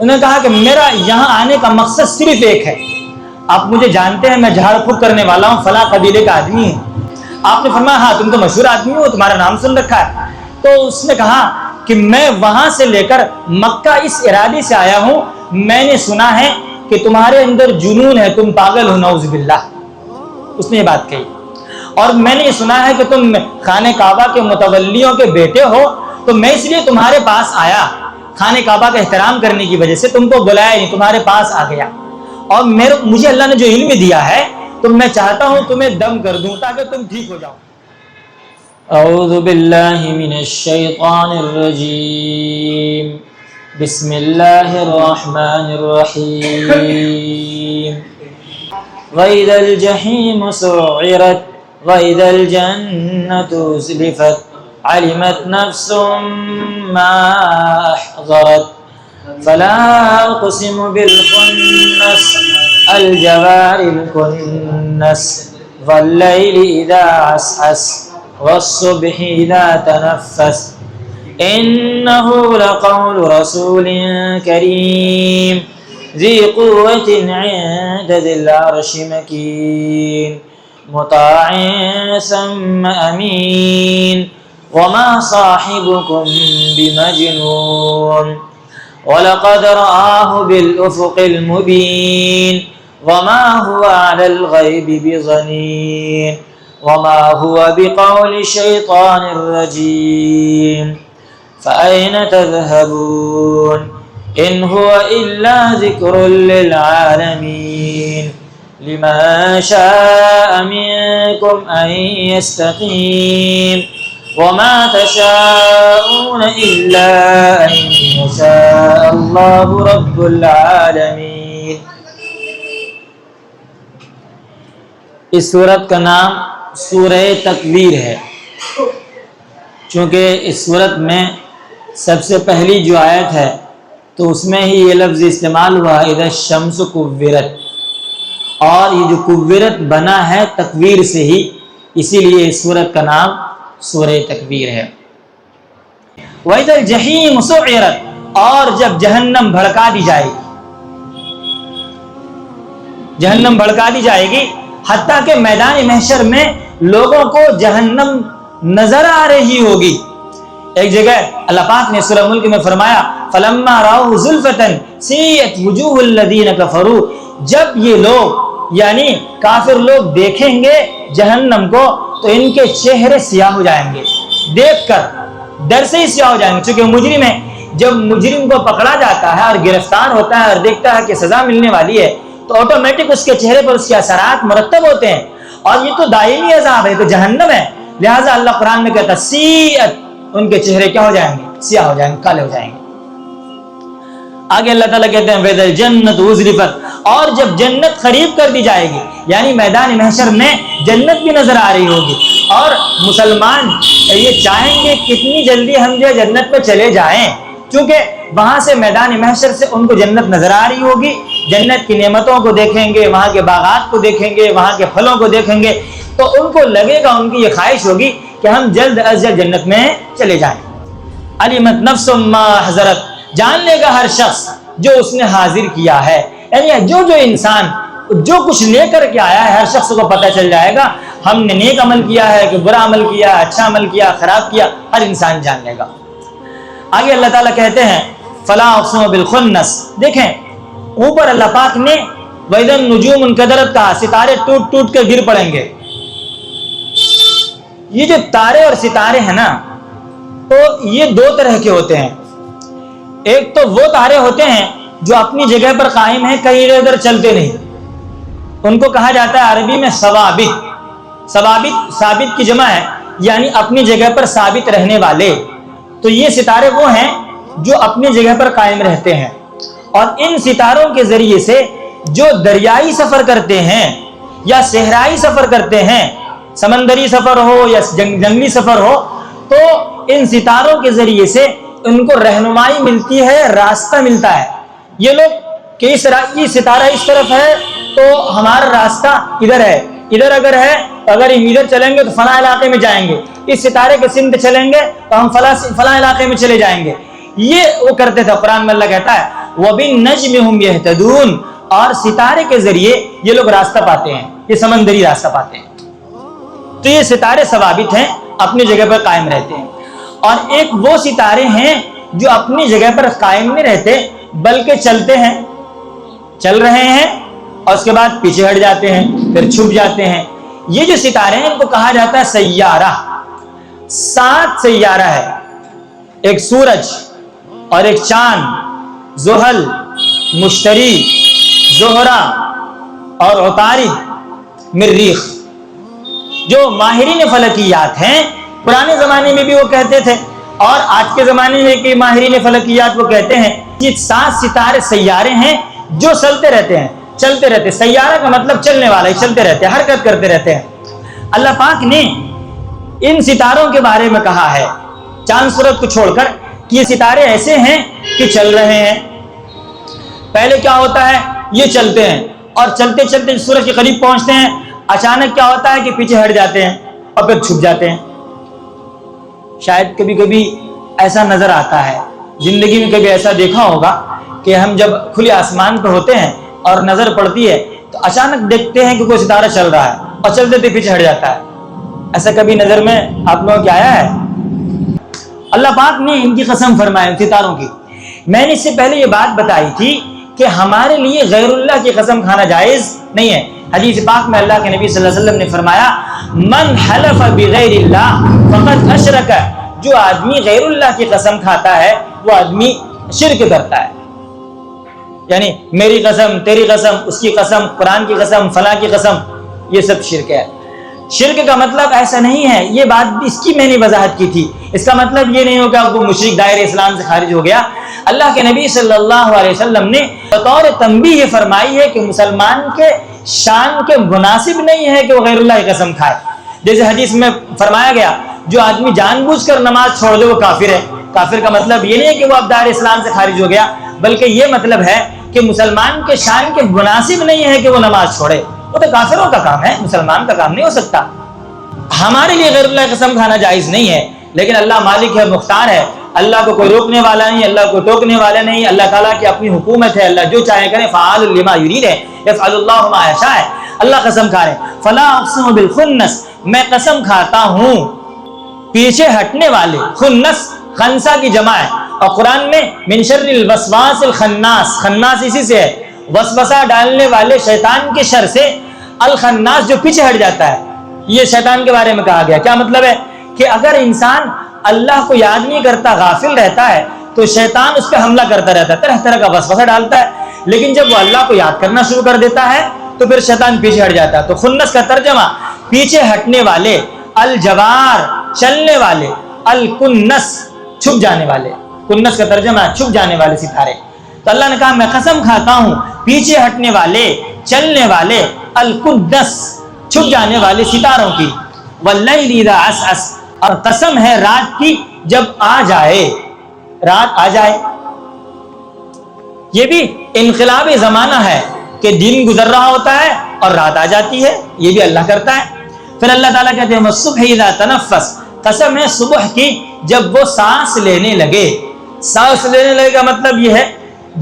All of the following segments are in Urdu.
انہوں نے کہا کہ میرا یہاں آنے کا مقصد صرف ایک ہے، آپ مجھے جانتے ہیں، میں جھاڑ پھونک کرنے والا ہوں، فلاں قبیلے کا آدمی ہوں۔ آپ نے فرمایا ہاں تم تو مشہور آدمی ہو، تمہارا نام سن رکھا ہے۔ تو اس نے کہا کہ میں وہاں سے لے کر مکہ اس ارادے سے آیا ہوں، میں نے سنا ہے کہ تمہارے اندر جنون ہے، تم پاگل ہو، نعوذ باللہ۔ اس نے یہ بات کہی، اور میں نے یہ سنا ہے کہ تم خانہ کعبہ کے متولیوں کے بیٹے ہو، تو میں اس لیے تمہارے پاس آیا، خانہ کعبہ کا احترام کرنے کی وجہ سے تم کو بلایا نہیں، تمہارے پاس آ گیا، اور مجھے اللہ نے جو علم دیا ہے تو میں چاہتا ہوں تمہیں دم کر دوں تاکہ تم ٹھیک ہو جاؤ۔ اعوذ باللہ من الشیطان الرجیم، بسم اللہ الرحمن الرحیم۔ وَإِذَا الْجَحِيمُ سُعِّرَتْ وَإِذَا الْجَنَّةُ أُزْلِفَتْ عَلِمَتْ نَفْسٌ مَّا أَحْضَرَتْ فَلَا أُقْسِمُ بِالْخُنَّسِ الْجَوَارِ الْكُنَّسِ وَاللَّيْلِ إِذَا عَسْعَسَ وَالصُّبْحِ إِذَا تَنَفَّسَ إِنَّهُ لَقَوْلُ رَسُولٍ كَرِيمٍ ذِي قُوَّةٍ عِندَ ذِي الْعَرْشِ مَكِينٍ مُّطَاعٍ ثَمَّ أَمِينٍ وَمَا صَاحِبُكُم بِمَجْنُونٍ وَلَقَدْ رَآهُ بِالْأُفُقِ الْمُبِينِ وَمَا هُوَ عَلَى الْغَيْبِ بِضَنِينٍ وَمَا هُوَ بِقَوْلِ شَيْطَانٍ رَّجِيمٍ فَأَيْنَ تَذْهَبُونَ إِنْ هُوَ إِلَّا ذِكْرٌ لِّلْعَالَمِينَ لِمَن شَاءَ مِنكُمْ أَن يَسْتَقِيمَ وَمَا تَشَاءُونَ إِلَّا أَن يَشَاءَ اللَّهُ رَبُّ الْعَالَمِينَ۔ اس سورت کا نام سورہ تکویر ہے، چونکہ اس سورت میں سب سے پہلی جو آیت ہے تو اس میں ہی یہ لفظ استعمال ہوا اذا الشمس کورت، اور یہ جو کورت بنا ہے تکویر سے ہی، اسی لیے اس سورت کا نام سورہ تکویر ہے۔ وَإِذَا الْجَحِيمُ سُعِّرَتْ، اور جب جہنم بھڑکا دی جائے گی، جہنم بھڑکا دی جائے گی، حتیٰ کہ میدان محشر میں لوگوں کو جہنم نظر آ رہی ہوگی۔ ایک جگہ اللہ پاک نے سورہ ملک میں فرمایا فَلَمَّا رَأَوْهُ زُلْفَةً سِيَّتْ وُجُوهُ الَّذِينَ كَفَرُوا، جب یہ لوگ یعنی کافر لوگ دیکھیں گے جہنم کو تو ان کے چہرے سیاہ ہو جائیں گے، دیکھ کر ڈر سے ہی سیاہ ہو جائیں گے، چونکہ مجرم ہے، جب مجرم کو پکڑا جاتا ہے اور گرفتار ہوتا ہے اور دیکھتا ہے کہ سزا ملنے والی ہے تو آٹومیٹک اس کے چہرے پر اس کے اثرات مرتب ہوتے ہیں، اور یہ تو دائمی عذاب ہے، تو جہنم ہے، لہٰذا اللہ قرآن میں کہتا سیئت، ان کے چہرے کیا ہو جائیں گے؟ سیاہ ہو جائیں گے، کالے ہو جائیں گے۔ آگے اللہ تعالیٰ کہتے ہیں وَإِذَا الْجَنَّةُ أُزْلِفَتْ، اور جب جنت قریب کر دی جائے گی، یعنی میدان محشر میں جنت بھی نظر آ رہی ہوگی، اور مسلمان یہ چاہیں گے کتنی جلدی ہم جو جنت پہ چلے جائیں، کیونکہ وہاں سے میدان محشر سے ان کو جنت نظر آ رہی ہوگی، جنت کی نعمتوں کو دیکھیں گے، وہاں کے باغات کو دیکھیں گے، وہاں کے پھلوں کو دیکھیں گے، تو ان کو لگے گا، ان کی یہ خواہش ہوگی کہ ہم جلد از جلد جنت میں چلے جائیں۔ علمت نفس ما حضرت، جان لے گا ہر شخص جو اس نے حاضر کیا ہے، یعنی جو انسان جو کچھ لے کر کے آیا ہے ہر شخص کو پتہ چل جائے گا، ہم نے نیک عمل کیا ہے کہ برا عمل کیا، اچھا عمل کیا، خراب کیا، ہر انسان جان لے گا۔ آگے اللہ تعالیٰ کہتے ہیں فلا اقسم بالخنس، دیکھیں اوپر اللہ پاک نے وَإِذَا النُّجُومُ انْكَدَرَتْ کہا، ستارے ٹوٹ ٹوٹ کے گر پڑیں گے۔ یہ جو تارے اور ستارے ہیں نا، تو یہ دو طرح کے ہوتے ہیں، ایک تو وہ تارے ہوتے ہیں جو اپنی جگہ پر قائم ہیں، کہیں ادھر ادھر چلتے نہیں، ان کو کہا جاتا ہے عربی میں ثوابت، ثابت کی جمع ہے، یعنی اپنی جگہ پر ثابت رہنے والے۔ تو یہ ستارے وہ ہیں جو اپنی جگہ پر قائم رہتے ہیں، اور ان ستاروں کے ذریعے سے جو دریائی سفر کرتے ہیں یا صحرائی سفر کرتے ہیں، سمندری سفر ہو یا جنگلی سفر ہو، تو ان ستاروں کے ذریعے سے ان کو رہنمائی ملتی ہے، راستہ ملتا ہے۔ یہ لوگ کہ یہ ستارہ اس طرف ہے تو ہمارا راستہ ادھر ہے، ادھر اگر ہے اگر ہم ادھر چلیں گے تو فلاں علاقے میں جائیں گے، اس ستارے کے سمت چلیں گے تو ہم فلاں علاقے میں چلے جائیں گے۔ یہ وہ کرتے تھے۔ قرآن میں اللہ کہتا ہے وَبِالنَّجْمِ هُمْ يَهْتَدُونَ، اور ستارے کے ذریعے یہ لوگ راستہ پاتے ہیں، یہ سمندری راستہ پاتے ہیں۔ تو یہ ستارے ثوابت ہیں، اپنی جگہ پر قائم رہتے ہیں۔ اور ایک وہ ستارے ہیں جو اپنی جگہ پر قائم نہیں رہتے بلکہ چلتے ہیں، چل رہے ہیں اور اس کے بعد پیچھے ہٹ جاتے ہیں، پھر چھپ جاتے ہیں۔ یہ جو ستارے ہیں ان کو کہا جاتا ہے سیارہ۔ 7 سیارہ ہے، ایک سورج اور ایک چاند، زحل، مشتری، زہرہ اور عطارد، مریخ۔ جو ماہرین فلکیات ہیں پرانے زمانے میں بھی وہ کہتے تھے اور آج کے زمانے میں کہ ماہرین فلکیات وہ کہتے ہیں کہ 7 ستارے سیارے ہیں جو چلتے رہتے ہیں، چلتے رہتے۔ سیارہ کا مطلب چلنے والا، چلتے رہتے ہیں، حرکت کرتے رہتے ہیں۔ اللہ پاک نے ان ستاروں کے بارے میں کہا ہے چاند سورج کو چھوڑ کر کہ یہ ستارے ایسے ہیں کہ چل رہے ہیں۔ پہلے کیا ہوتا ہے، یہ چلتے ہیں اور چلتے چلتے سورج کے قریب پہنچتے ہیں، اچانک کیا ہوتا ہے کہ پیچھے ہٹ جاتے ہیں اور پھر چھپ جاتے ہیں۔ شاید کبھی کبھی ایسا نظر آتا ہے، زندگی میں کبھی ایسا دیکھا ہوگا کہ ہم جب کھلے آسمان پہ ہوتے ہیں اور نظر پڑتی ہے تو اچانک دیکھتے ہیں کہ کوئی ستارہ چل رہا ہے اور چلتے تھے پیچھے ہٹ جاتا ہے۔ ایسا کبھی نظر میں آپ لوگوں کے آیا ہے؟ اللہ پاک نے ان کی قسم فرمائی ستاروں کی۔ میں نے اس سے پہلے یہ بات بتائی تھی کہ ہمارے لیے غیر اللہ کی قسم کھانا جائز نہیں ہے۔ حدیث پاک میں اللہ کے نبی صلی اللہ علیہ وسلم نے فرمایا من حلف بغیر اللہ فقد اشرک، جو آدمی غیر اللہ کی قسم کھاتا ہے وہ آدمی شرک کرتا ہے۔ یعنی میری قسم، تیری قسم، اس کی قسم، قرآن کی قسم، فلاں کی قسم، یہ سب شرک ہے۔ شرک کا مطلب ایسا نہیں ہے، یہ بات اس کی میں نے وضاحت کی تھی، اس کا مطلب یہ نہیں ہوگا وہ مشرک دائرہ اسلام سے خارج ہو گیا۔ اللہ کے نبی صلی اللہ علیہ وسلم نے بطور تنبیہ فرمائی ہے کہ مسلمان کے شان کے مناسب نہیں ہے کہ وہ غیر اللہ کی قسم کھائے۔ جیسے حدیث میں فرمایا گیا جو آدمی جان بوجھ کر نماز چھوڑ دے وہ کافر ہے۔ کافر کا مطلب یہ نہیں ہے کہ وہ اب دائرہ اسلام سے خارج ہو گیا، بلکہ یہ مطلب ہے کہ مسلمان کے شان کے مناسب نہیں ہے کہ وہ نماز چھوڑے، وہ تو کافروں کا کام ہے، مسلمان کا کام نہیں ہو سکتا۔ ہمارے لیے غیر اللہ کی قسم کھانا جائز نہیں ہے، لیکن اللہ مالک ہے، مختار ہے، اللہ کو کوئی روکنے والا نہیں، اللہ کو ٹوکنے والا نہیں، اللہ تعالیٰ کی اپنی حکومت ہے، اللہ جو چاہے کرے، فعال لما یرید ہے، یفعل اللہ ما یشاء ہے۔ اللہ قسم کھا رہے ہیں فلا اقسم بالخنس، میں قسم کھاتا ہوں پیچھے ہٹنے والے، خنس خنسا کی جمع ہے، اور قرآن میں من شر الوسواس الخناس، خناس اسی سے ہے، وسوسہ ڈالنے والے شیطان کے شر سے، الخناس جو پیچھے ہٹ جاتا ہے، یہ شیطان کے بارے میں کہا گیا۔ کیا مطلب ہے کہ اگر انسان اللہ کو یاد نہیں کرتا، غافل رہتا ہے، تو شیطان اس پہ حملہ کرتا رہتا ہے، طرح طرح کا وسوسہ ڈالتا ہے، لیکن جب وہ اللہ کو یاد کرنا شروع کر دیتا ہے تو پھر شیطان پیچھے ہٹ جاتا ہے۔ تو خنس کا ترجمہ پیچھے ہٹنے والے، الجوار چلنے والے، الکنس چھپ جانے والے، کنس کا ترجمہ چھپ جانے والے ستارے۔ تو اللہ نے کہا میں قسم کھاتا ہوں پیچھے ہٹنے والے، چلنے والے، الکنس چھپ جانے والے ستاروں کی، واللیل اذا عسعس، اور قسم ہے رات کی جب آ جائے، رات آ جائے۔ یہ بھی انقلاب زمانہ ہے کہ دن گزر رہا ہوتا ہے اور رات آ جاتی ہے، یہ بھی اللہ کرتا ہے۔ پھر اللہ تعالیٰ کہتے ہیں والصبح اذا تنفس، قسم ہے صبح کی جب وہ سانس لینے لگے۔ سانس لینے لگے کا مطلب یہ ہے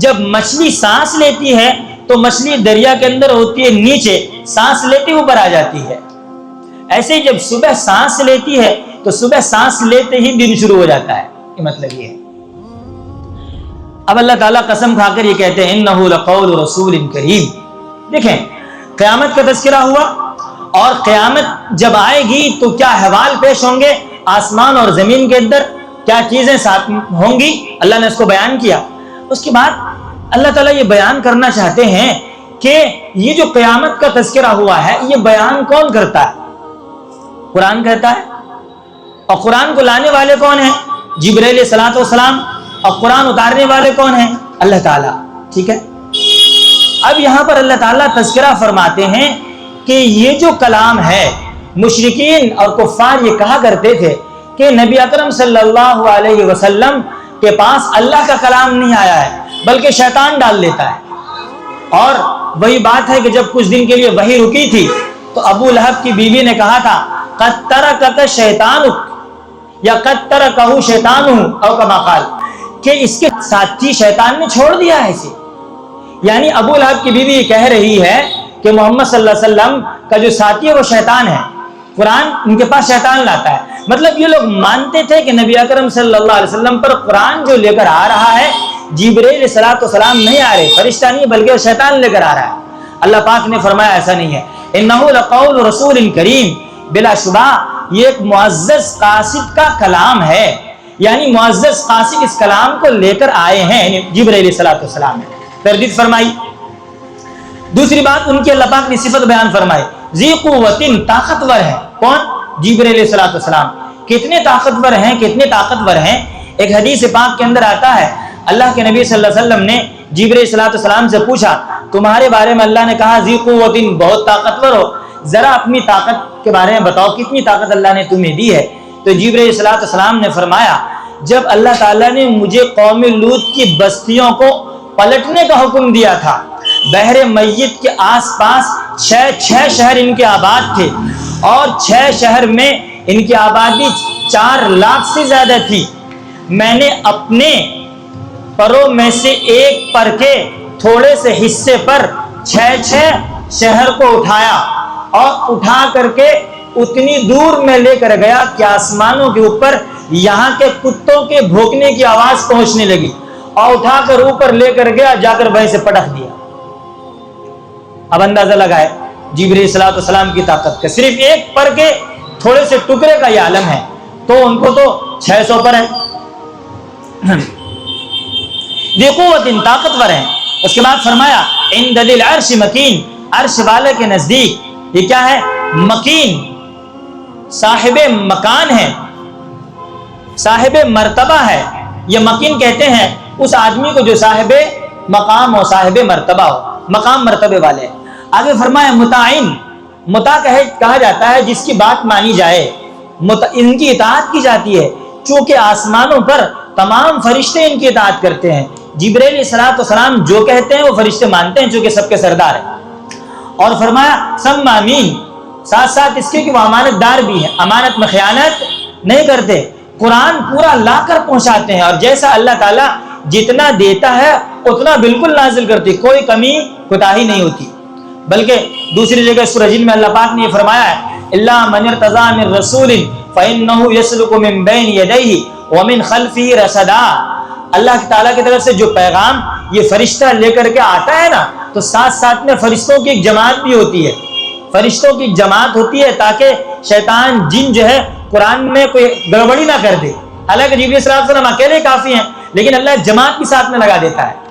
جب مچھلی سانس لیتی ہے تو مچھلی دریا کے اندر ہوتی ہے نیچے، سانس لیتے اوپر آ جاتی ہے، ایسے جب صبح سانس لیتی ہے تو صبح سانس لیتے ہی دن شروع ہو جاتا ہے، یہ مطلب یہ ہے۔ اب اللہ تعالیٰ قسم کھا کر یہ کہتے ہیں انہ لقول رسول کریم۔ دیکھیں قیامت کا تذکرہ ہوا، اور قیامت جب آئے گی تو کیا احوال پیش ہوں گے، آسمان اور زمین کے اندر کیا چیزیں ساتھ ہوں گی، اللہ نے اس کو بیان کیا۔ اس کے بعد اللہ تعالیٰ یہ بیان کرنا چاہتے ہیں کہ یہ جو قیامت کا تذکرہ ہوا ہے یہ بیان کون کرتا ہے؟ قرآن کہتا ہے، اور قرآن کو لانے والے کون ہیں؟ جبرائیل علیہ الصلوۃ والسلام، اور قرآن اتارنے والے کون ہیں؟ اللہ تعالیٰ، ٹھیک ہے۔ اب یہاں پر اللہ تعالیٰ تذکرہ فرماتے ہیں کہ یہ جو کلام ہے، مشرکین اور کفار یہ کہا کرتے تھے کہ نبی اکرم صلی اللہ علیہ وسلم کے پاس اللہ کا کلام نہیں آیا ہے بلکہ شیطان ڈال لیتا ہے۔ اور وہی بات ہے کہ جب کچھ دن کے لیے وحی رکی تھی تو ابو لہب کی بیوی نے کہا تھا قد ترکک شیطانک یا قد ترکہ شیطانہ او کما قال، کہ اس کے ساتھی شیطان نے چھوڑ دیا ہے اسے. یعنی ابو لہب کی بیوی یہ کہہ رہی ہے کہ محمد صلی اللہ علیہ وسلم کا جو ساتھی ہے وہ شیطان ہے, قرآن ان کے پاس شیطان لاتا ہے. مطلب یہ لوگ مانتے تھے کہ نبی اکرم صلی اللہ علیہ وسلم پر قرآن جو لے کر آ رہا ہے جبرائیل علیہ السلام نہیں آ رہے, فرشتہ نہیں بلکہ شیطان لے کر آ رہا ہے. اللہ پاک نے فرمایا ایسا نہیں ہے. انہ لقول رسول کریم, بلا شبہ یہ ایک معزز قاصد کا کلام ہے, یعنی معزز قاصد اس کلام کو لے کر آئے ہیں. جبرائیل علیہ السلام نے تردید فرمائی. دوسری بات ان کی اللہ پاک نے صفت بیان فرمائی, ذی قوت, طاقتور ہے. کون؟ جبرائیل علیہ السلام. کتنے طاقتور ہیں, کتنے طاقتور ہیں. ایک حدیث پاک کے اندر آتا ہے اللہ کے نبی صلی اللہ علیہ وسلم نے جبرائیل علیہ السلام سے پوچھا تمہارے بارے میں اللہ نے کہا ذی قوت, بہت طاقتور ہو, ذرا اپنی طاقت کے بارے میں بتاؤ کتنی طاقت اللہ نے تمہیں دی ہے. تو جبرائیل علیہ السلام نے فرمایا جب اللہ تعالیٰ نے مجھے قوم لوط کی بستیوں کو پلٹنے کا حکم دیا تھا, بحر میت کے آس پاس 6 شہر ان کے آباد تھے اور 6 شہر میں ان کی آبادی 4 لاکھ سے زیادہ تھی. میں نے اپنے پروں میں سے ایک پر کے تھوڑے سے حصے پر 6 شہر کو اٹھایا اور اٹھا کر کے اتنی دور میں لے کر گیا کہ آسمانوں کے اوپر یہاں کے کتوں کے بھونکنے کی آواز پہنچنے لگی, اور اٹھا کر اوپر لے کر گیا, جا کر وہیں سے پٹک دیا. اب اندازہ لگائے جبرائیل علیہ السلام کی طاقت کا, صرف ایک پر کے تھوڑے سے ٹکڑے کا یہ عالم ہے, تو ان کو تو 600 پر ہے. دیکھو وہ دن طاقتور ہیں. اس کے بعد فرمایا عند ذی العرش مکین, عرش والے کے نزدیک یہ کیا ہے؟ مکین, صاحب مکان ہے, صاحب مرتبہ ہے. یہ مکین کہتے ہیں اس آدمی کو جو صاحب مقام ہو, صاحب مرتبہ ہو, مقام مرتبے والے. آگے فرمایا مطاعن, مطاع کہا جاتا ہے جس کی بات مانی جائے, ان کی اطاعت کی جاتی ہے, چونکہ آسمانوں پر تمام فرشتے ان کی اطاعت کرتے ہیں. جبرائیل علیہ السلام جو کہتے ہیں وہ فرشتے مانتے ہیں چونکہ سب کے سردار ہیں. اور فرمایا سمامین, ساتھ ساتھ اس کے کہ وہ امانت دار بھی ہیں, امانت میں خیانت نہیں کرتے, قرآن پورا لا کر پہنچاتے ہیں, اور جیسا اللہ تعالیٰ جتنا دیتا ہے اتنا بالکل نازل کرتے, کوئی کمی کوتاہی نہیں ہوتی. بلکہ دوسری جگہ سورہ جن میں اللہ پاک نے یہ فرمایا ہے الا من ارتضى من رسول فانه يسلك من بين يديه ومن خلفه رصدا. اللہ تعالیٰ کی طرف سے جو پیغام یہ فرشتہ لے کر کے آتا ہے نا, تو ساتھ ساتھ میں فرشتوں کی ایک جماعت بھی ہوتی ہے, فرشتوں کی جماعت ہوتی ہے تاکہ شیطان جن جو ہے قرآن میں کوئی گڑبڑی نہ کر دے. حالانکہ جبرائیل علیہ السلام اکیلے کافی ہیں, لیکن اللہ جماعت بھی ساتھ میں لگا دیتا ہے.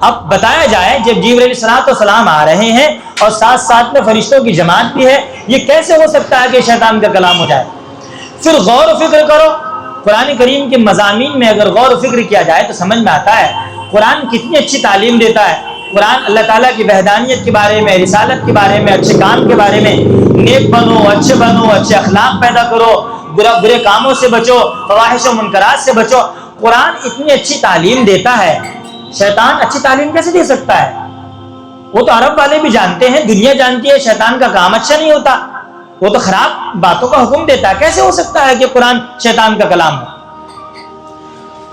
اب بتایا جائے جب جبرائیل علیہ السلام آ رہے ہیں اور ساتھ ساتھ میں فرشتوں کی جماعت بھی ہے, یہ کیسے ہو سکتا ہے کہ شیطان کا کلام ہو جائے؟ پھر غور و فکر کرو, قرآن کریم کے مضامین میں اگر غور و فکر کیا جائے تو سمجھ میں آتا ہے قرآن کتنی اچھی تعلیم دیتا ہے. قرآن اللہ تعالیٰ کی وحدانیت کے بارے میں, رسالت کے بارے میں, اچھے کام کے بارے میں, نیک بنو, اچھے اخلاق پیدا کرو, برے کاموں سے بچو, فواحش و منکرات سے بچو. قرآن اتنی اچھی تعلیم دیتا ہے, شیطان اچھی تعلیم کیسے دے سکتا ہے؟ وہ تو عرب والے بھی جانتے ہیں, دنیا جانتی ہے شیطان کا کام اچھا نہیں ہوتا, وہ تو خراب باتوں کا حکم دیتا ہے. کیسے ہو سکتا ہے کہ قرآن شیطان کا کلام ہو؟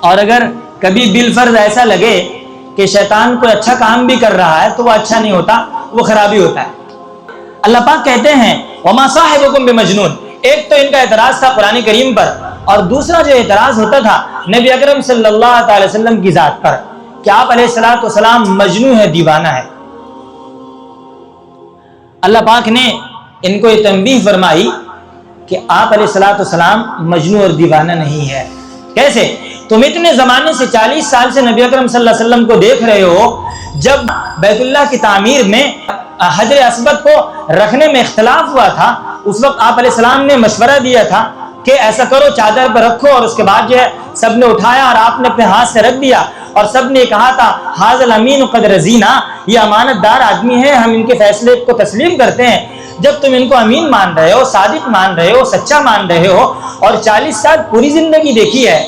اور اگر کبھی بالفرض ایسا لگے کہ شیطان کوئی اچھا کام بھی کر رہا ہے تو وہ اچھا نہیں ہوتا, وہ خرابی ہوتا ہے. اللہ پاک کہتے ہیں وما صاحبکم بمجنون. ایک تو ان کا اعتراض تھا قرآن کریم پر, اور دوسرا جو اعتراض ہوتا تھا نبی اکرم صلی اللہ تعالی وسلم کی ذات پر کہ آپ علیہ السلام مجنون ہے, دیوانہ ہے. اللہ پاک نے ان کو یہ تنبیہ فرمائی کہ آپ علیہ السلام مجنون اور دیوانہ نہیں ہے. کیسے؟ تم اتنے زمانے سے 40 سال سے نبی اکرم صلی اللہ علیہ وسلم کو دیکھ رہے ہو, جب بیت اللہ کی تعمیر میں حجر اسود کو رکھنے میں اختلاف ہوا تھا, اس وقت آپ علیہ السلام نے مشورہ دیا تھا کہ ایسا کرو چادر پر رکھو, اور اس کے بعد جو ہے سب نے اٹھایا اور آپ نے اپنے ہاتھ سے رکھ دیا, اور سب نے کہا تھا ھذا الامین قد رضینا, یہ امانت دار آدمی ہے, ہم ان کے فیصلے کو تسلیم کرتے ہیں. جب تم ان کو امین مان رہے ہو, صادق مان رہے ہو, سچا مان رہے ہو, اور 40 سال پوری زندگی دیکھی ہے,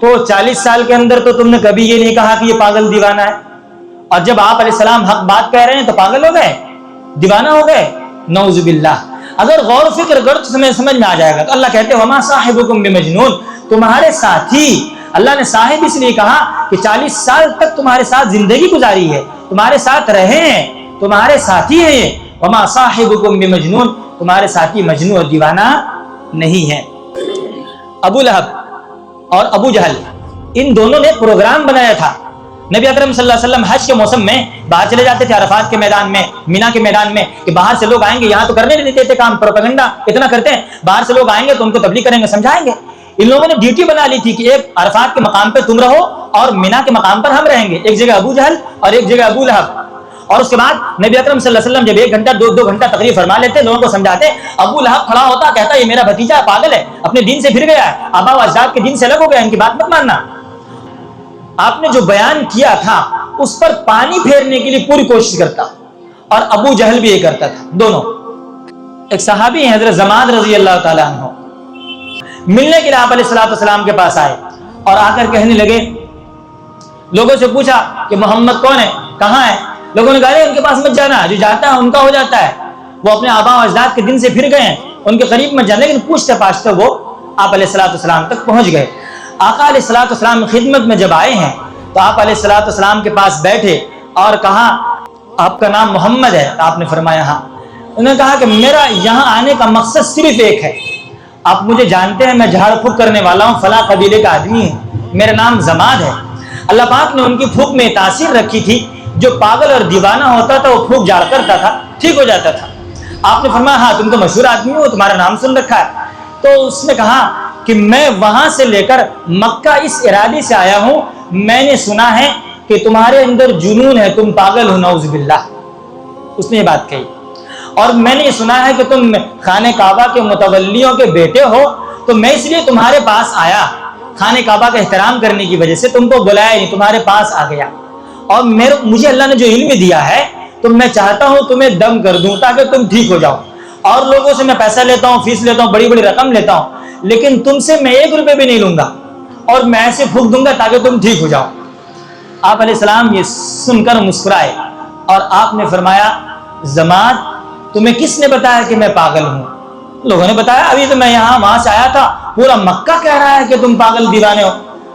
تو 40 سال کے اندر تو تم نے کبھی یہ نہیں کہا کہ یہ پاگل دیوانہ ہے. اور جب آپ علیہ السلام حق بات کہہ رہے ہیں تو پاگل ہو گئے, دیوانہ ہو گئے, نعوذ باللہ. اگر غور و فکر کرو تو سمجھ میں آ جائے گا. تو اللہ کہتے ہیں وما صاحبکم بمجنون, تمہارے ساتھی اللہ نے صاحب اس لیے کہا کہ 40 سال تک تمہارے ساتھ زندگی گزاری ہے، تمہارے ساتھ رہے ہیں، تمہارے ساتھی ہیں یہ، وما صاحبکم بمجنون، تمہارے ساتھی مجنون اور دیوانہ نہیں ہے۔ ابو لہب اور ابو جہل ان دونوں نے پروگرام بنایا تھا۔ نبی اکرم صلی اللہ علیہ وسلم حج کے موسم میں باہر چلے جاتے تھے، عرفات کے میدان میں، مینا کے میدان میں، کہ باہر سے لوگ آئیں گے، یہاں تو کرنے نہیں دیتے تھے کام، پروپیگنڈا اتنا کرتے ہیں، باہر سے لوگ آئیں گے تو ان کو تبلیغ کریں گے، سمجھائیں گے۔ ان لوگوں نے ڈیوٹی بنا لی تھی کہ ایک عرفات کے مقام پہ تم رہو اور مینا کے مقام پر ہم رہیں گے، ایک جگہ ابو جہل اور ایک جگہ ابو لہب۔ اور اس کے بعد نبی اکرم صلی اللہ علیہ وسلم جب 1 گھنٹہ 2 گھنٹہ تقریر فرما لیتے، لوگوں کو سمجھاتے، ابو لہب کھڑا ہوتا، کہتا یہ میرا بھتیجا ہے، پاگل ہے، اپنے دین سے پھر گیا ہے، آبا و اجداد کے دین سے الگ ہو گیا، ان کی بات مت ماننا۔ آپ نے جو بیان کیا تھا اس پر پانی پھیرنے کے لیے پوری کوشش کرتا، اور ابو جہل بھی یہ کرتا تھا، دونوں۔ ایک صحابی ہیں حضرت زماد رضی اللہ تعالیٰ عنہ، ملنے کے لیے آپ علیہ الصلوۃ والسلام کے پاس آئے اور آ کر کہنے لگے، لوگوں سے پوچھا کہ محمد کون ہے، کہاں ہے؟ لوگوں نے کہا ان کے پاس مت جانا، جو جاتا ہے ان کا ہو جاتا ہے، وہ اپنے آبا و اجداد کے دن سے پھر گئے ہیں، ان کے قریب مت جانا۔ لیکن پوچھتے پاچھتے وہ آپ علیہ الصلوۃ والسلام تک پہنچ گئے۔ آقا علیہ الصلوۃ والسلام خدمت میں جب آئے ہیں تو آپ علیہ الصلوۃ والسلام کے پاس بیٹھے اور کہا آپ کا نام محمد ہے؟ آپ نے فرمایا ہاں۔ انہوں نے کہا کہ میرا یہاں آنے کا مقصد صرف ایک ہے، آپ مجھے جانتے ہیں، میں جھاڑ پھونک کرنے والا ہوں، فلاں قبیلے کا آدمی ہوں، میرا نام زماد ہے۔ اللہ پاک نے ان کی پھونک میں تاثیر رکھی تھی، جو پاگل اور دیوانہ ہوتا تھا وہ پھونک جھاڑ کرتا تھا، ٹھیک ہو جاتا تھا۔ آپ نے فرمایا ہاں تم تو مشہور آدمی ہو، تمہارا نام سن رکھا ہے۔ تو اس نے کہا کہ میں وہاں سے لے کر مکہ اس ارادے سے آیا ہوں، میں نے سنا ہے کہ تمہارے اندر جنون ہے، تم پاگل ہو، نعوذ باللہ۔ اس نے یہ بات کہی، اور میں نے یہ سنا ہے کہ تم خانہ کعبہ کے متولیوں کے بیٹے ہو، تو میں اس لیے تمہارے پاس آیا، خانہ کعبہ کا احترام کرنے کی وجہ سے تم کو بلایا نہیں، تمہارے پاس آ گیا۔ اور مجھے اللہ نے جو علم دیا ہے تو میں چاہتا ہوں تمہیں دم کر دوں تاکہ تم ٹھیک ہو جاؤ۔ اور لوگوں سے میں پیسہ لیتا ہوں، فیس لیتا ہوں، بڑی بڑی رقم لیتا ہوں، لیکن تم سے میں 1 روپے بھی نہیں لوں گا، اور میں ایسے پھونک دوں گا تاکہ تم ٹھیک ہو جاؤ۔ آپ علیہ السلام یہ سن کر مسکرائے اور آپ نے فرمایا زماد تمہیں کس نے بتایا کہ میں پاگل ہوں؟ لوگوں نے بتایا، ابھی تو میں یہاں وہاں سے آیا تھا، پورا مکہ کہہ رہا ہے کہ تم پاگل دیوانے ہو۔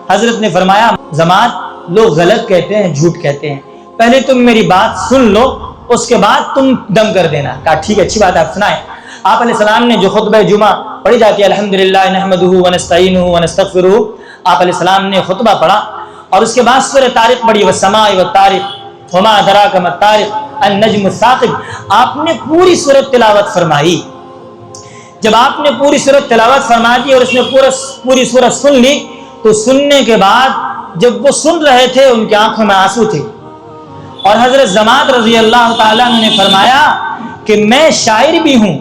حضرت نے فرمایا زماد لوگ غلط کہتے ہیں، جھوٹ کہتے ہیں، پہلے تم میری بات سن لو، اس کے بعد تم دم کر دینا۔ کہا ٹھیک ہے، اچھی بات آپ سنائیں۔ آپ علیہ السلام نے جو خطبہ جمعہ پڑھی جاتی ہے الحمدللہ نحمدہ ونستعینہ ونستغفرہ، آپ علیہ السلام نے خطبہ پڑھا اور اس کے بعد سورہ طارق پڑھی، والسماء والطارق وما ادراک ما الطارق النجم الثاقب۔ آپ نے پوری سورۃ تلاوت فرمائی۔ جب آپ نے پوری سورۃ تلاوت فرما دی اور اس نے پوری سورۃ سن لی، تو سننے کے بعد جب وہ سن رہے تھے ان کی آنکھوں میں آنسو تھے، اور حضرت زماد رضی اللہ تعالیٰ عنہ نے فرمایا کہ میں شاعر بھی ہوں،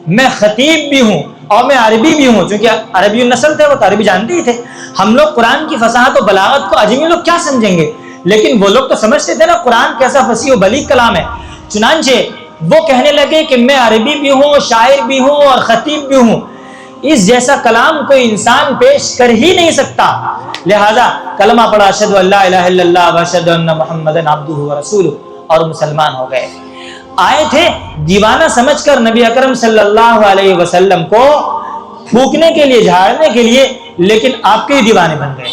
میں خطیب بھی ہوں، اور میں عربی بھی ہوں، چونکہ عربی نسل تھے، وہ تو عربی جانتے ہی تھے۔ ہم لوگ قرآن کی فصاحت و بلاغت کو عجمی لوگ کیا سمجھیں گے، لیکن وہ لوگ تو سمجھتے تھے نا قرآن کیسا فصیح و بلیغ کلام ہے۔ چنانچہ وہ کہنے لگے کہ میں عربی بھی ہوں، شاعر بھی ہوں اور خطیب بھی ہوں، اس جیسا کلام کوئی انسان پیش کر ہی نہیں سکتا، لہذا کلمہ پڑھا اشہد ان لا الہ الا اللہ واشہد ان محمدا عبدہ ورسولہ، اور مسلمان ہو گئے۔ آئے تھے دیوانہ سمجھ کر نبی اکرم صلی اللہ علیہ وسلم کو پھونکنے کے لیے، جھاڑنے کے لیے، لیکن آپ کے ہی دیوانے بن گئے۔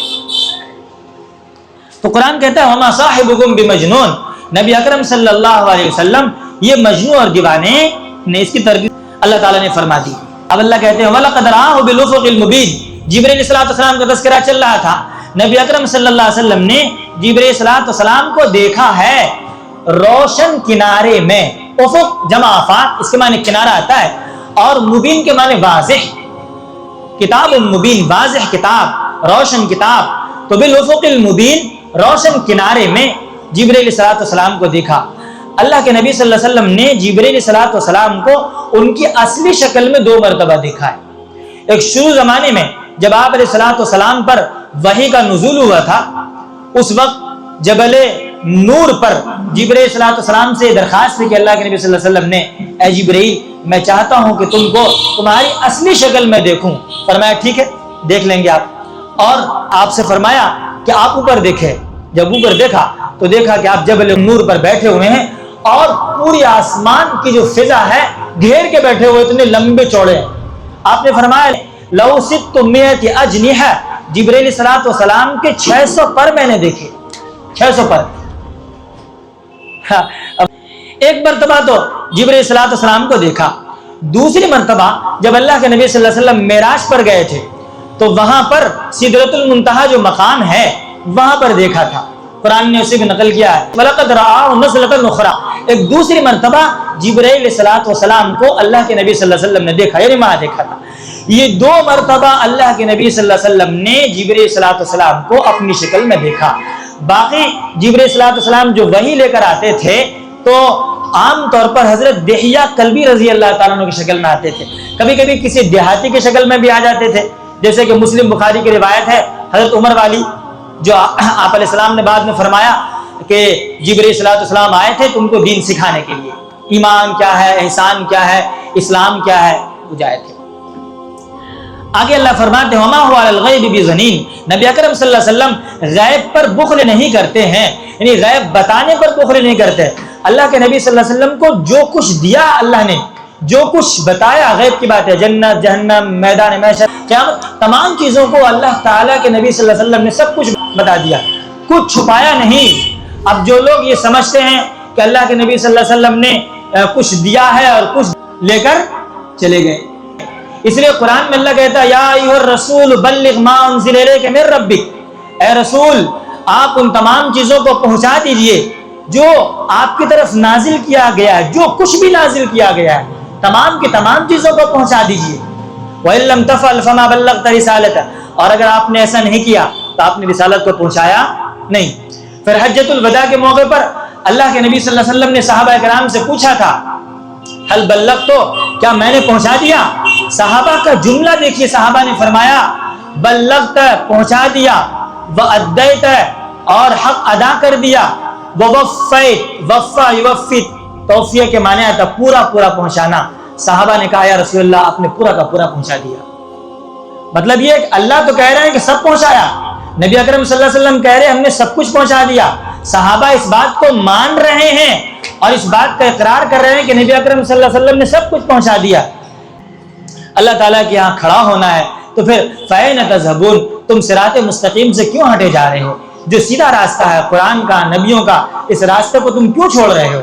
تو قرآن کہتا ہے وما صاحبکم بمجنون، نبی اکرم صلی اللہ علیہ وسلم یہ مجنون اور دیوانے نے، اس کی ترغیب اللہ تعالیٰ نے فرما دی۔ اب اللہ کہتے ہیں وَلَقَدْ رَآهُ بِالْأُفُقِ الْمُبِينِ، جبرائیل علیہ السلام کا تذکرہ چل رہا تھا، نبی اکرم صلی اللہ علیہ وسلم نے جبرائیل علیہ السلام کو دیکھا ہے روشن کنارے میں۔ افق جمع آفاق، اس کے معنی کنارہ آتا ہے، اور مبین کے معنی واضح، کتاب مبین، واضح کتاب، روشن کتاب۔ تو بالافق المبین، روشن کنارے میں جبرائیل علیہ السلام کو دیکھا۔ اللہ کے نبی صلی اللہ علیہ وسلم نے جبرائیل علیہ السلام کو ان کی اصلی شکل میں 2 مرتبہ دیکھا ہے۔ ایک شروع زمانے میں جب آپ علیہ السلام پر وحی کا نزول ہوا تھا، اس وقت جبل نور پر جبرائیل صلی اللہ علیہ وسلم سے درخواست کی کہ اللہ کے نبی صلی اللہ علیہ وسلم نے، اے جبرائیل میں چاہتا ہوں کہ تم کو تمہاری اصلی شکل میں دیکھوں۔ فرمایا ٹھیک ہے، دیکھ لیں گے آپ، اور آپ سے فرمایا کہ آپ اوپر دیکھیں۔ جب اوپر دیکھا تو دیکھا کہ آپ جبل نور پر بیٹھے ہوئے ہیں، اور پوری آسمان کی جو فضا ہے گھیر کے بیٹھے ہوئے، اتنے لمبے چوڑے ہیں۔ آپ نے فرمایا لو ست مئت اجنحہ جبرائیل الصلوۃ والسلام کے 600 پر میں نے دیکھے، 600 پر۔ ایک مرتبہ تو جبرائیل الصلوۃ والسلام کو دیکھا، دوسری مرتبہ جب اللہ کے نبی صلی اللہ علیہ وسلم معراج پر گئے تھے تو وہاں پر سدرۃ المنتہا جو مقام ہے وہاں پر دیکھا تھا، قرآن نے اسے نقل کیا ہے، وَلَقَدْ رَآهُ نَزْلَةً أُخْرَىٰ۔ ایک دوسری مرتبہ جبرائیل علیہ الصلوۃ والسلام کو اللہ کے نبی صلی اللہ علیہ وسلم نے دیکھا، یعنی وہاں دیکھا تھا۔ یہ 2 مرتبہ اللہ کے نبی صلی اللہ علیہ وسلم نے جبرائیل علیہ الصلوۃ والسلام کو اپنی شکل میں دیکھا۔ باقی جبرائیل علیہ الصلوۃ والسلام جو وحی لے کر آتے تھے تو عام طور پر حضرت دحیہ کلبی رضی اللہ تعالیٰ عنہ کی شکل میں آتے تھے، کبھی کبھی کسی دیہاتی کی شکل میں بھی آ جاتے تھے، جیسے کہ مسلم بخاری کی روایت ہے حضرت عمر والی، جو آپ علیہ السلام نے بعد میں فرمایا کہ جبرائیل علیہ السلام آئے تھے تم کو دین سکھانے کے لیے، ایمان کیا ہے، احسان کیا ہے، اسلام کیا ہے، وہ جائے تھے۔ آگے اللہ فرماتے ہیں وما هو علی الغیب بضنین، نبی اکرم صلی اللہ علیہ وسلم غیب پر بخل نہیں کرتے ہیں، یعنی غیب بتانے پر بخل نہیں کرتے۔ اللہ کے نبی صلی اللہ علیہ وسلم کو جو کچھ دیا اللہ نے، جو کچھ بتایا غیب کی بات ہے، جنت، جہنم، میدان محشر، قیامت، تمام چیزوں کو اللہ تعالیٰ کے نبی صلی اللہ علیہ وسلم نے سب کچھ بتا دیا، کچھ چھپایا نہیں۔ اب جو لوگ یہ سمجھتے ہیں کہ اللہ کے نبی صلی اللہ علیہ وسلم نے کچھ دیا ہے اور کچھ لے کر چلے گئے، اس لیے قرآن میں اللہ کہتا ہے یا ایھا الرسول بلغ ما انزل الیک من ربک، اے رسول آپ ان تمام چیزوں کو پہنچا دیجئے جو آپ کی طرف نازل کیا گیا ہے، جو کچھ بھی نازل کیا گیا ہے تمام کی تمام چیزوں کو پہنچا دیجئے۔ وَإِن لَّمْ تَفْعَلْ فَمَا بَلَّغْتَ رِسَالَتَهُ، اور اگر آپ نے ایسا نہیں کیا تو آپ نے رسالت کو پہنچایا نہیں۔ پھر حجۃ الوداع کے موقع پر اللہ کے نبی صلی اللہ علیہ وسلم نے صحابہ کرام سے پوچھا تھا حل بلغت، کیا میں نے پہنچا دیا؟ صحابہ کا جملہ دیکھیے، صحابہ نے فرمایا بلغت، پہنچا دیا، وَأَدَّيْتَ، اور حق ادا کر دیا، وَوَفَّيْتَ، وفا یوفی، توفیہ کے معنی آتا پورا پورا پہنچانا۔ صحابہ نے کہا یا رسول اللہ آپ نے پورا کا پورا پہنچا دیا۔ مطلب یہ کہ اللہ تو کہہ رہے ہیں کہ سب پہنچایا، نبی اکرم صلی اللہ علیہ وسلم کہہ رہے ہیں ہم نے سب کچھ پہنچا دیا۔ صحابہ اس بات کو مان رہے ہیں اور اس بات کا اقرار کر رہے ہیں کہ نبی اکرم صلی اللہ علیہ وسلم نے سب کچھ پہنچا دیا۔ اللہ تعالیٰ کے یہاں کھڑا ہونا ہے تو پھر فَأَيْنَ تَذْهَبُونَ، تم صراط مستقیم سے کیوں ہٹے جا رہے ہو؟ جو سیدھا راستہ ہے قرآن کا، نبیوں کا، اس راستے کو تم کیوں چھوڑ رہے ہو؟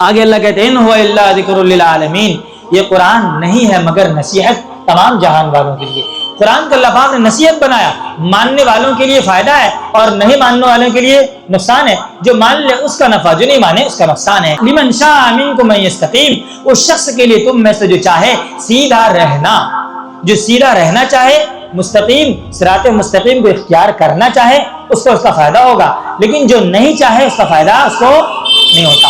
آگے اللہ کہتے ہیں اِنْ هُوَ إِلَّا ذِكْرٌ لِّلْعَالَمِينَ، یہ قرآن نہیں ہے مگر نصیحت تمام جہان والوں کے لیے۔ قرآن کو اللہ پاک نے نصیحت بنایا، ماننے والوں کے لیے فائدہ ہے اور نہیں ماننے والوں کے لیے نقصان ہے، جو مان لے اس کا نفع، جو نہیں مانے اس کا نقصان ہے۔ لمن شاء منکم ان یستقیم، اس شخص کے لیے تم میں سے جو چاہے سیدھا رہنا، جو سیدھا رہنا چاہے، مستقیم صراط مستقیم کو اختیار کرنا چاہے اس کو اس کا فائدہ ہوگا، لیکن جو نہیں چاہے اس کا فائدہ اس کو نہیں ہوتا۔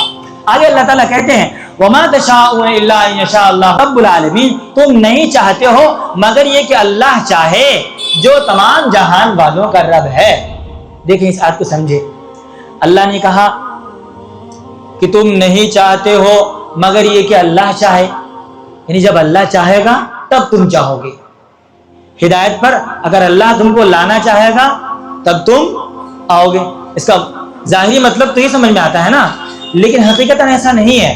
آگے اللہ تعالیٰ کہتے ہیں وَمَا تَشَاءُونَ إِلَّا أَن يَشَاءَ اللَّهُ رَبُّ الْعَالَمِينَ، تم نہیں چاہتے ہو مگر یہ کہ اللہ چاہے جو تمام جہان والوں کا رب ہے۔ دیکھیں اس آیت کو سمجھے، اللہ نے کہا کہ تم نہیں چاہتے ہو مگر یہ کہ اللہ چاہے، یعنی جب اللہ چاہے گا تب تم چاہو گے۔ ہدایت پر اگر اللہ تم کو لانا چاہے گا تب تم آؤ گے۔ اس کا ظاہری مطلب تو یہ سمجھ میں آتا ہے نا، لیکن حقیقتاً ایسا نہیں ہے۔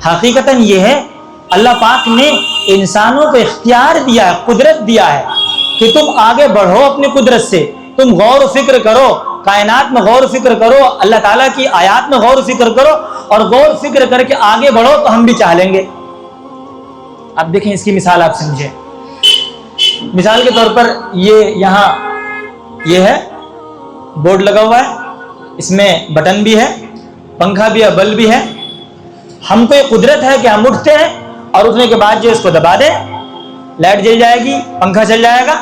حقیقتاً یہ ہے اللہ پاک نے انسانوں کو اختیار دیا ہے، قدرت دیا ہے کہ تم آگے بڑھو اپنی قدرت سے، تم غور و فکر کرو، کائنات میں غور و فکر کرو، اللہ تعالیٰ کی آیات میں غور و فکر کرو، اور غور و فکر کر کے آگے بڑھو تو ہم بھی چاہ لیں گے۔ اب دیکھیں اس کی مثال آپ سمجھیں۔ مثال کے طور پر یہ یہاں یہ ہے بورڈ لگا ہوا ہے، اس میں بٹن بھی ہے، پنکھا بھی ہے، بلب بھی ہے۔ ہم کو یہ قدرت ہے کہ ہم اٹھتے ہیں اور اٹھنے کے بعد جو اس کو دبا دیں لائٹ جل جائے گی، پنکھا چل جائے گا،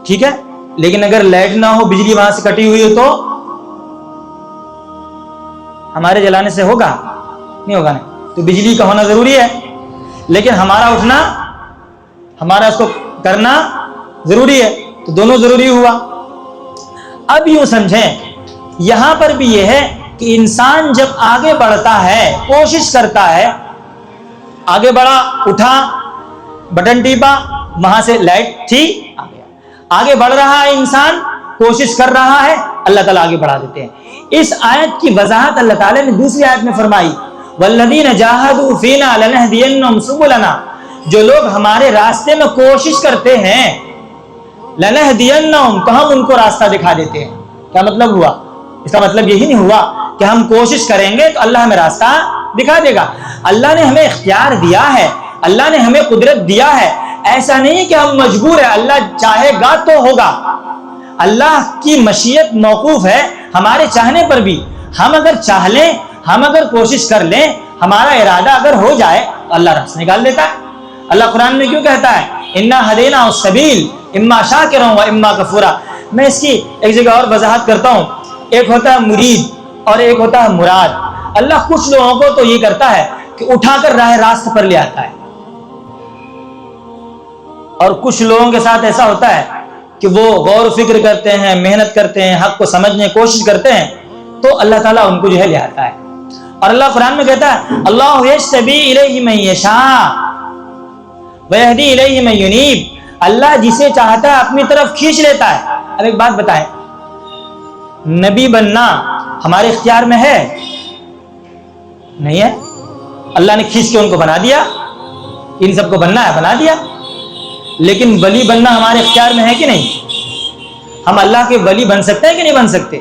ٹھیک ہے۔ لیکن اگر لائٹ نہ ہو، بجلی وہاں سے کٹی ہوئی ہو تو ہمارے جلانے سے ہوگا نہیں ہوگا نہیں، تو بجلی کا ہونا ضروری ہے، لیکن ہمارا اٹھنا، ہمارا اس کو کرنا ضروری ہے، تو دونوں ضروری ہوا۔ اب یوں سمجھیں یہاں پر بھی یہ ہے کہ انسان جب آگے بڑھتا ہے، کوشش کرتا ہے، آگے بڑھا، اٹھا، بٹن ٹیپا، وہاں سے لائٹ تھی، آ گیا، آگے بڑھ رہا ہے انسان، کوشش کر رہا ہے، اللہ تعالیٰ آگے بڑھا دیتے ہیں۔ اس آیت کی وضاحت اللہ تعالیٰ نے دوسری آیت میں فرمائی وَالَّذِينَ جَاهَدُوا فِينَا لَنَهْدِيَنَّهُمْ سُبُلَنَا، جو لوگ ہمارے راستے میں کوشش کرتے ہیں لنہدینہم تو ہم ان کو راستہ دکھا دیتے ہیں. کیا مطلب ہوا؟ اس کا مطلب یہی نہیں ہوا کہ ہم کوشش کریں گے تو اللہ ہمیں راستہ دکھا دے گا. اللہ نے ہمیں اختیار دیا ہے, اللہ نے ہمیں قدرت دیا ہے. ایسا نہیں کہ ہم مجبور ہیں, اللہ چاہے گا تو ہوگا. اللہ کی مشیت موقوف ہے ہمارے چاہنے پر بھی. ہم اگر چاہ لیں, ہم اگر کوشش کر لیں, ہمارا ارادہ اگر ہو جائے تو اللہ راستہ نکال دیتا ہے. اللہ قرآن میں کیوں کہتا ہے انا ہدینا السبیل اما شاکرا و اما کفورا. میں اس کی ایک جگہ اور وضاحت کرتا ہوں. ایک ہوتا ہے مرید اور ایک ہوتا ہے مراد. اللہ کچھ لوگوں کو تو یہ کرتا ہے کہ اٹھا کر راہ راست پر لے آتا ہے, اور کچھ لوگوں کے ساتھ ایسا ہوتا ہے کہ وہ غور و فکر کرتے ہیں, محنت کرتے ہیں, حق کو سمجھنے کی کوشش کرتے ہیں, تو اللہ تعالیٰ ان کو جو ہے لے آتا ہے. اور اللہ قرآن میں کہتا ہے اللہ یجتبی الیہ من یشاء ویہدی الیہ من ینیب. اللہ جسے چاہتا ہے اپنی طرف کھینچ لیتا ہے. اب ایک بات بتائیں, نبی بننا ہمارے اختیار میں ہے؟ نہیں ہے. اللہ نے کھینچ کے ان کو بنا دیا, ان سب کو بننا ہے بنا دیا. لیکن ولی بننا ہمارے اختیار میں ہے کہ نہیں؟ ہم اللہ کے ولی بن سکتے ہیں کہ نہیں بن سکتے؟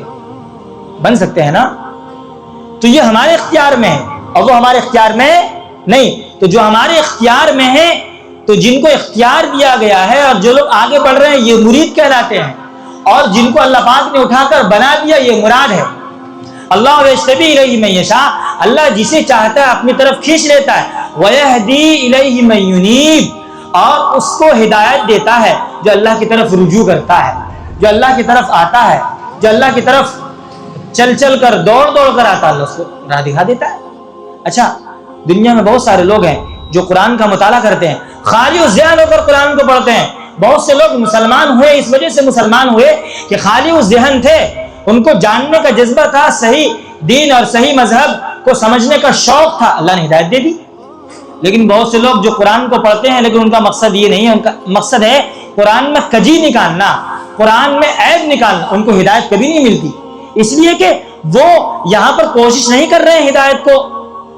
بن سکتے ہیں نا. تو یہ ہمارے اختیار میں ہے اور وہ ہمارے اختیار میں نہیں. تو جو ہمارے اختیار میں ہے, تو جن کو اختیار دیا گیا ہے اور جو لوگ آگے بڑھ رہے ہیں یہ مرید کہلاتے ہیں, اور جن کو اللہ پاک نے اٹھا کر بنا دیا یہ مراد ہے. اللہ یجتبی الیہ من یشاء, اللہ جسے چاہتا ہے اپنی طرف کھینچ لیتا ہے. ویہدی الیہ من ینیب, اور اس کو ہدایت دیتا ہے جو اللہ کی طرف رجوع کرتا ہے, جو اللہ کی طرف آتا ہے, جو اللہ کی طرف چل چل کر دوڑ دوڑ کر آتا ہے, اللہ اس کو راہ دکھا دیتا ہے. اچھا, دنیا میں بہت سارے لوگ ہیں جو قرآن کا مطالعہ کرتے ہیں, خالی و ذہن ہو کر قرآن کو پڑھتے ہیں. بہت سے لوگ مسلمان ہوئے اس وجہ سے مسلمان ہوئے کہ خالی و ذہن تھے, ان کو جاننے کا جذبہ تھا, صحیح دین اور صحیح مذہب کو سمجھنے کا شوق تھا, اللہ نے ہدایت دے دی. لیکن بہت سے لوگ جو قرآن کو پڑھتے ہیں لیکن ان کا مقصد یہ نہیں ہے, ان کا مقصد ہے قرآن میں کجی نکالنا, قرآن میں عیب نکالنا. ان کو ہدایت کبھی نہیں ملتی, اس لیے کہ وہ یہاں پر کوشش نہیں کر رہے ہیں ہدایت کو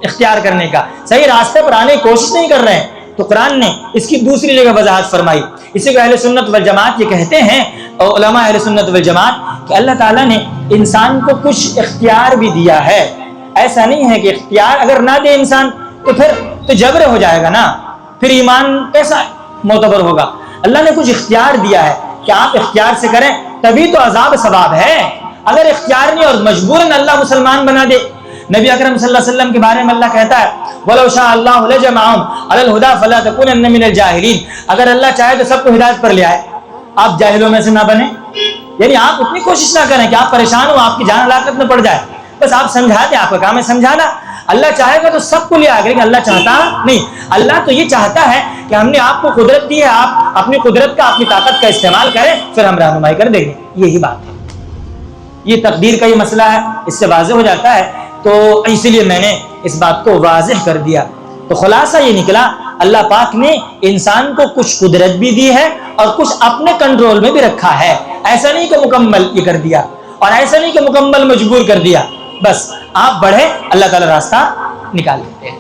اختیار کرنے کا, صحیح راستے پر آنے کی کوشش نہیں کر رہے ہیں. تو قرآن نے اس کی دوسری جگہ وضاحت فرمائی. اسی کو اہل سنت والجماعت یہ کہتے ہیں, اور علماء اہل سنت والجماعت, کہ اللہ تعالیٰ نے انسان کو کچھ اختیار بھی دیا ہے. ایسا نہیں ہے کہ اختیار اگر نہ دے انسان تو پھر تو جبر ہو جائے گا نا, پھر ایمان کیسا معتبر ہوگا. اللہ نے کچھ اختیار دیا ہے کہ آپ اختیار سے کریں تبھی تو عذاب ثواب ہے. اگر اختیار نہیں اور مجبوراً اللہ مسلمان بنا دے. نبی اکرم صلی اللہ علیہ وسلم کے بارے میں اللہ کہتا ہے وَلَوْ شَاءَ اللَّهُ لَجَمَعَهُمْ عَلَى الْهُدَى فَلَا تَكُونَنَّ مِنَ الْجَاهِلِينَ. اگر اللہ چاہے تو سب کو ہدایت پر لے آئے, آپ جاہلوں میں سے نہ بنیں. یعنی آپ اتنی کوشش نہ کریں کہ آپ پریشان ہو, آپ کی جان ہلاکت میں پڑ جائے. بس آپ سمجھا دیں, آپ کا کام ہے سمجھانا. اللہ چاہے گا تو سب کو لے آئے گا, لیکن اللہ چاہتا نہیں. اللہ تو یہ چاہتا ہے کہ ہم نے آپ کو قدرت دی ہے, آپ اپنی قدرت کا, اپنی طاقت کا استعمال کریں, پھر ہم رہنمائی کر دیں گے. یہی بات ہے, یہ تقدیر کا یہ مسئلہ ہے, اس سے واضح ہو جاتا ہے. تو اسی لیے میں نے اس بات کو واضح کر دیا. تو خلاصہ یہ نکلا, اللہ پاک نے انسان کو کچھ قدرت بھی دی ہے اور کچھ اپنے کنٹرول میں بھی رکھا ہے. ایسا نہیں کہ مکمل یہ کر دیا, اور ایسا نہیں کہ مکمل مجبور کر دیا. بس آپ بڑھے, اللہ تعالی راستہ نکال دیتے ہیں.